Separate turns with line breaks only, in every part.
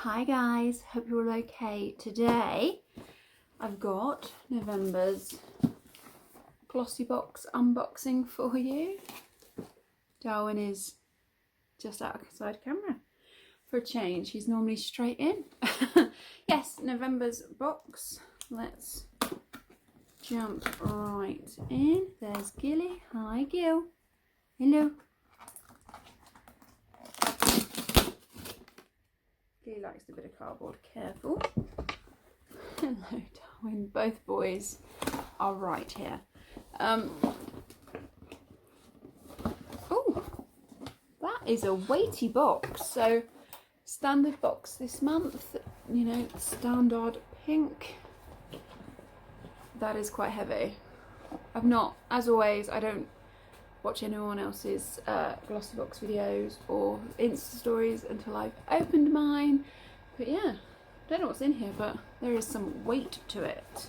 Hi guys, hope you're all okay. Today I've got November's Glossybox unboxing for you. Darwin is just outside camera for a change. He's normally straight in. Yes, November's box. Let's jump right in. There's Gilly. Hi Gil. Hello. He likes a bit of cardboard. Careful. Hello, Darwin. Both boys are right here. Oh, that is a weighty box. So, standard box this month. You know, standard pink. That is quite heavy. I've not, as always, I don't watch anyone else's Glossybox videos or Insta stories until I've opened mine. But yeah, don't know what's in here, but there is some weight to it.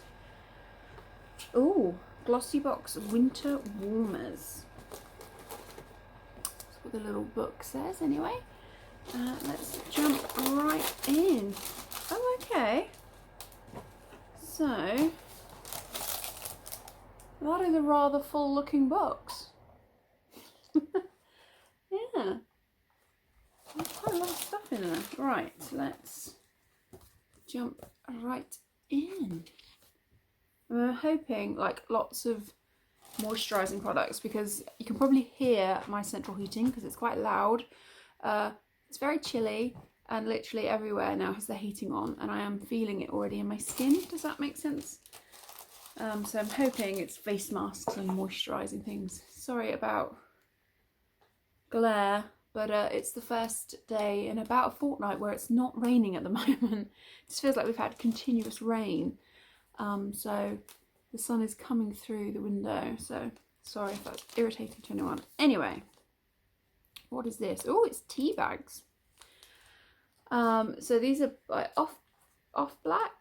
Oh, Glossybox winter warmers. That's what the little book says anyway. Let's jump right in. Oh, okay. So, that is a rather full looking box. Yeah, there's quite a lot of stuff in there. Right, let's jump right in. I'm hoping like lots of moisturising products because you can probably hear my central heating because it's quite loud. It's very chilly and literally everywhere now has the heating on and I am feeling it already in my skin. Does that make sense? So I'm hoping it's face masks and moisturising things. Sorry about glare, but it's the first day in about a fortnight where it's not raining at the moment. It just feels like we've had continuous rain, so the sun is coming through the window, so sorry if that's irritating to anyone. Anyway, what is this? Oh, it's tea bags. So these are like off black.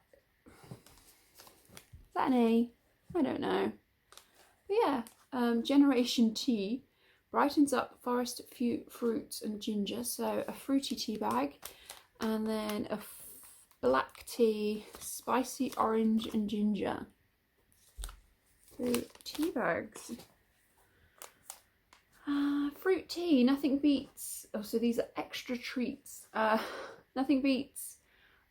Is that an A? I don't know, but yeah, Generation Tea brightens up forest fruits and ginger, so a fruity tea bag, and then a black tea, spicy orange and ginger. So tea bags. Fruit tea, nothing beats. Oh, so these are extra treats. Nothing beats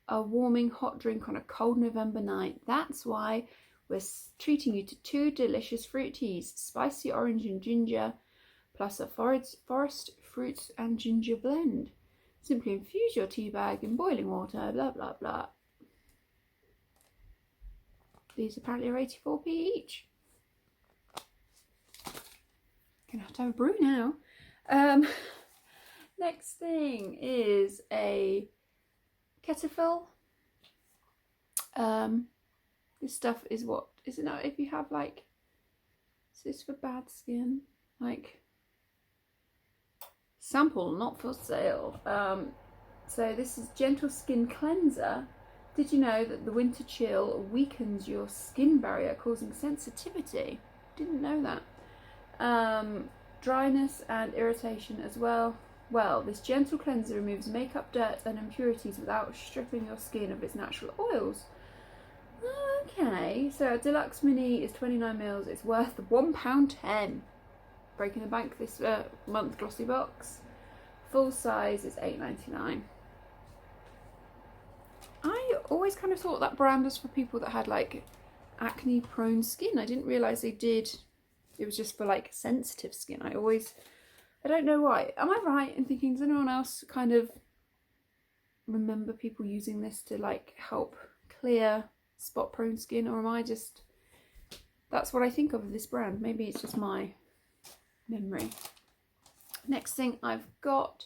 a warming hot drink on a cold November night. That's why we're treating you to 2 delicious fruit teas, spicy orange and ginger, plus a forest fruits and ginger blend. Simply infuse your tea bag in boiling water, blah blah blah. These apparently are 84p each. Gonna have to have a brew now. Next thing is a Cetaphil. This stuff is what, is it not if you have like, is this for bad skin? Like, sample, not for sale. So this is Gentle Skin Cleanser. Did you know that the winter chill weakens your skin barrier, causing sensitivity? Didn't know that. Dryness and irritation as well. Well, this gentle cleanser removes makeup, dirt and impurities without stripping your skin of its natural oils. Okay, so a deluxe mini is 29ml. It's worth £1.10. Breaking the bank this month, Glossybox. Full size is £8.99. I always kind of thought that brand was for people that had like acne prone skin. I didn't realise they did. It was just for like sensitive skin. I don't know why. Am I right in thinking, does anyone else kind of remember people using this to like help clear spot prone skin, or am I just, that's what I think of this brand. Maybe it's just my memory. Next thing I've got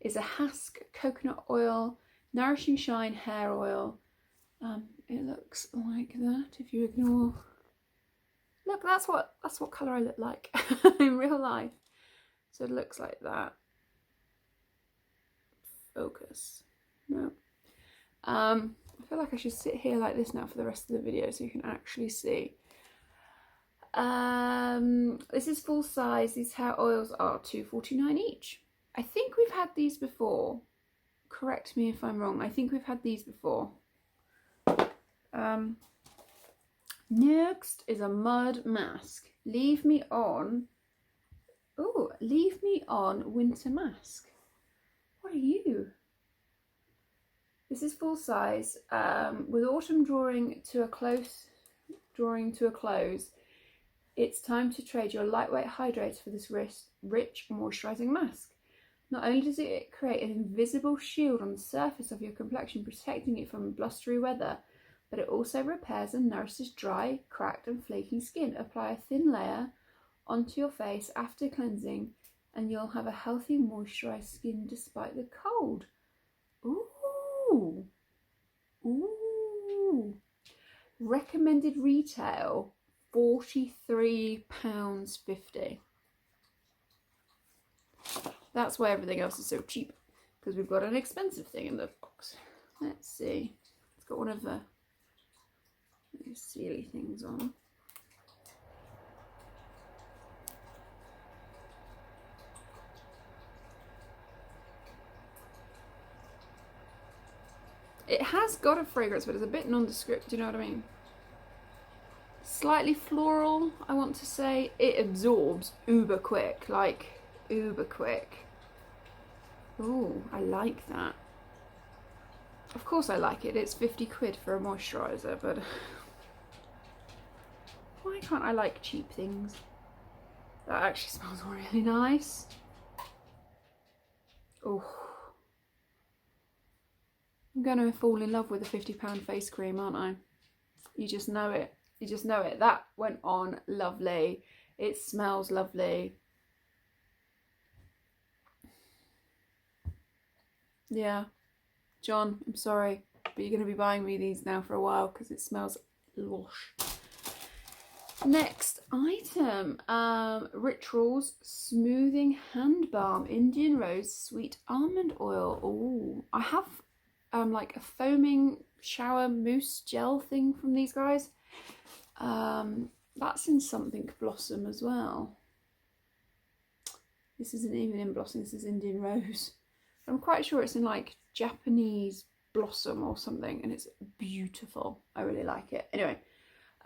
is a Hask coconut oil nourishing shine hair oil. It looks like that if you ignore, look, that's what colour I look like in real life. So it looks like that. Focus. No. I feel like I should sit here like this now for the rest of the video so you can actually see. This is full size. These hair oils are £2.49 each. I think we've had these before. correct me if I'm wrong. I think we've had these before. Next is a mud mask. Leave me on winter mask. What are you? This is full size, with autumn drawing to a close. It's time to trade your lightweight hydrator for this rich moisturising mask. Not only does it create an invisible shield on the surface of your complexion, protecting it from blustery weather, but it also repairs and nourishes dry, cracked and flaky skin. Apply a thin layer onto your face after cleansing and you'll have a healthy, moisturised skin despite the cold. Ooh! Ooh! Recommended retail, £43.50. That's why everything else is so cheap, because we've got an expensive thing in the box. Let's see. It's got one of the sealy things on. It has got a fragrance, but it's a bit nondescript, do you know what I mean? Slightly floral, I want to say. It absorbs uber quick, like uber quick. Ooh, I like that. Of course I like it. It's 50 quid for a moisturiser, but why can't I like cheap things? That actually smells really nice. Oh, I'm going to fall in love with a £50 face cream, aren't I? You just know it. You just know it. That went on lovely. It smells lovely. Yeah. John, I'm sorry, but you're going to be buying me these now for a while because it smells lush. Next item, Rituals Smoothing Hand Balm, Indian Rose Sweet Almond Oil. Oh, I have like a foaming shower mousse gel thing from these guys. That's in something Blossom as well. This isn't even in Blossom, this is Indian Rose. I'm quite sure it's in like Japanese Blossom or something, and it's beautiful. I really like it. Anyway,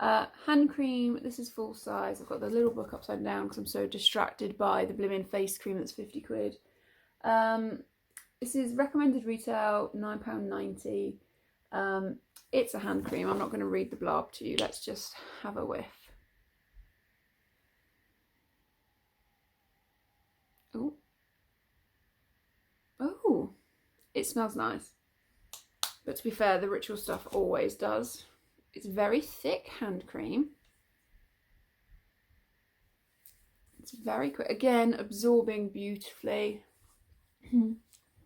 hand cream. This is full size. I've got the little book upside down because I'm so distracted by the blimmin' face cream that's 50 quid. This is recommended retail £9.90. It's a hand cream. I'm not going to read the blurb to you. Let's just have a whiff. Oh. Oh, it smells nice. But to be fair, the Ritual stuff always does. It's very thick hand cream. It's very quick. Again, absorbing beautifully. Gone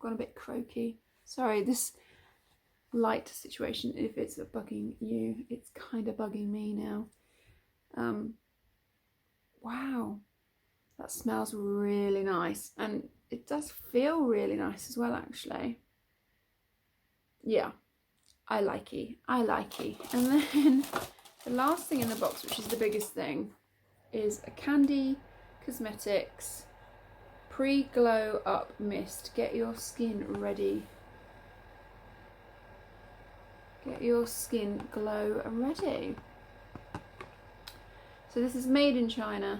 a bit croaky. Sorry, this light situation, if it's bugging you, it's kind of bugging me now. Wow, that smells really nice. And it does feel really nice as well, actually. Yeah, I like it. I like it. And then the last thing in the box, which is the biggest thing, is a Candy Cosmetics Pre-Glow Up Mist. Get your skin ready. Get your skin glow ready. So this is made in China.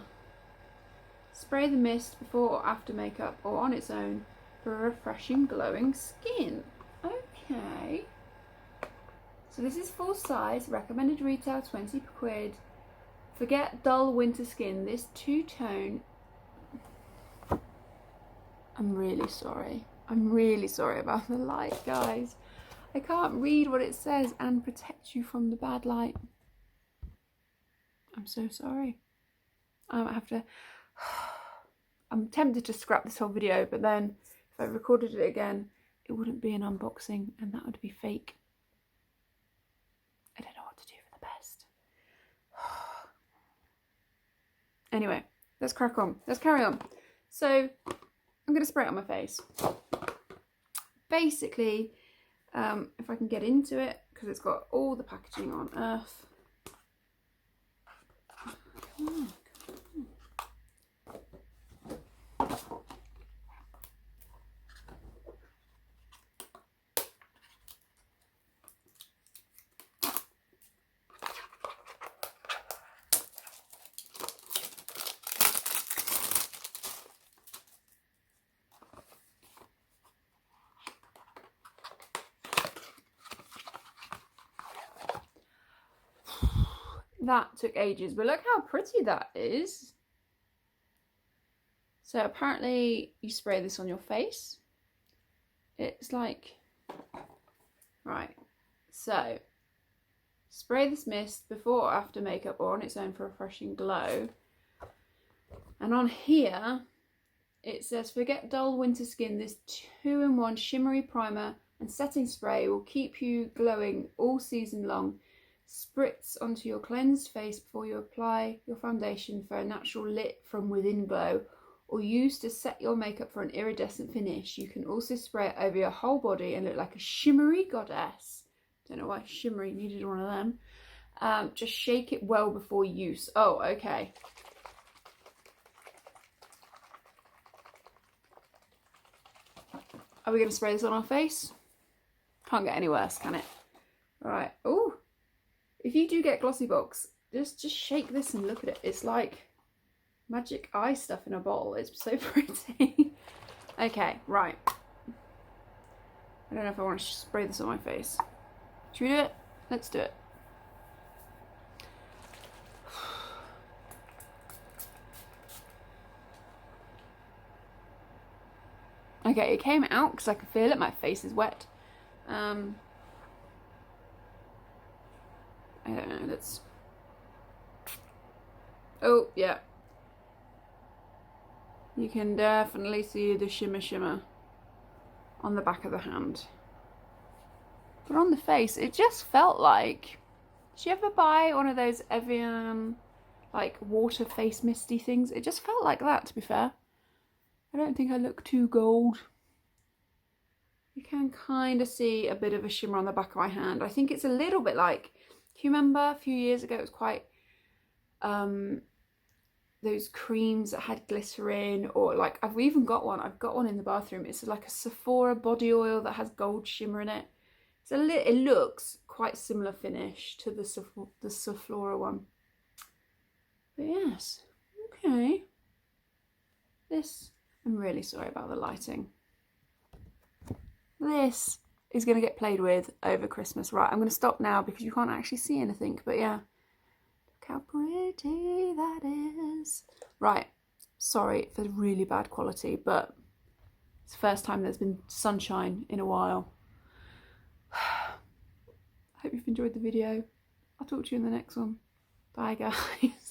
Spray the mist before or after makeup or on its own for a refreshing glowing skin. Okay. So this is full size, recommended retail 20 quid. Forget dull winter skin. This two-tone. I'm really sorry. I'm really sorry about the light, guys. I can't read what it says and protect you from the bad light. I'm so sorry. I might have to... I'm tempted to scrap this whole video, but then if I recorded it again, it wouldn't be an unboxing and that would be fake. I don't know what to do for the best. Anyway, let's crack on. Let's carry on. So I'm going to spray it on my face. Basically, if I can get into it, because it's got all the packaging on earth. Come on. that took ages, but look how pretty that is. So apparently you spray this on your face. It's like, right, so spray this mist before or after makeup or on its own for a refreshing glow. And on here, it says, forget dull winter skin, this 2-in-1 shimmery primer and setting spray will keep you glowing all season long. Spritz onto your cleansed face before you apply your foundation for a natural lit from within glow, or use to set your makeup for an iridescent finish. You can also spray it over your whole body and look like a shimmery goddess. Don't know why shimmery needed one of them. Just shake it well before use. Oh, okay. Are we going to spray this on our face? Can't get any worse, can it? Right. Oh, if you do get Glossybox, just shake this and look at it. It's like magic eye stuff in a bottle. It's so pretty. Okay, right. I don't know if I want to spray this on my face. Should we do it? Let's do it. Okay, it came out because I can feel it. My face is wet. I don't know. Let's. Oh yeah. You can definitely see the shimmer on the back of the hand. But on the face, it just felt like. Did you ever buy one of those Evian like water face misty things? It just felt like that, to be fair. I don't think I look too gold. You can kind of see a bit of a shimmer on the back of my hand. I think it's a little bit like, do you remember a few years ago it was quite those creams that had glycerin, or like I've even got one. I've got one in the bathroom. It's like a Sephora body oil that has gold shimmer in it. It's it looks quite similar finish to the Sephora one. But yes, okay. This, I'm really sorry about the lighting. This is going to get played with over Christmas. Right, I'm going to stop now because you can't actually see anything. But yeah, look how pretty that is. Right, sorry for the really bad quality, but it's the first time there's been sunshine in a while. Hope you've enjoyed the video. I'll talk to you in the next one. Bye, guys.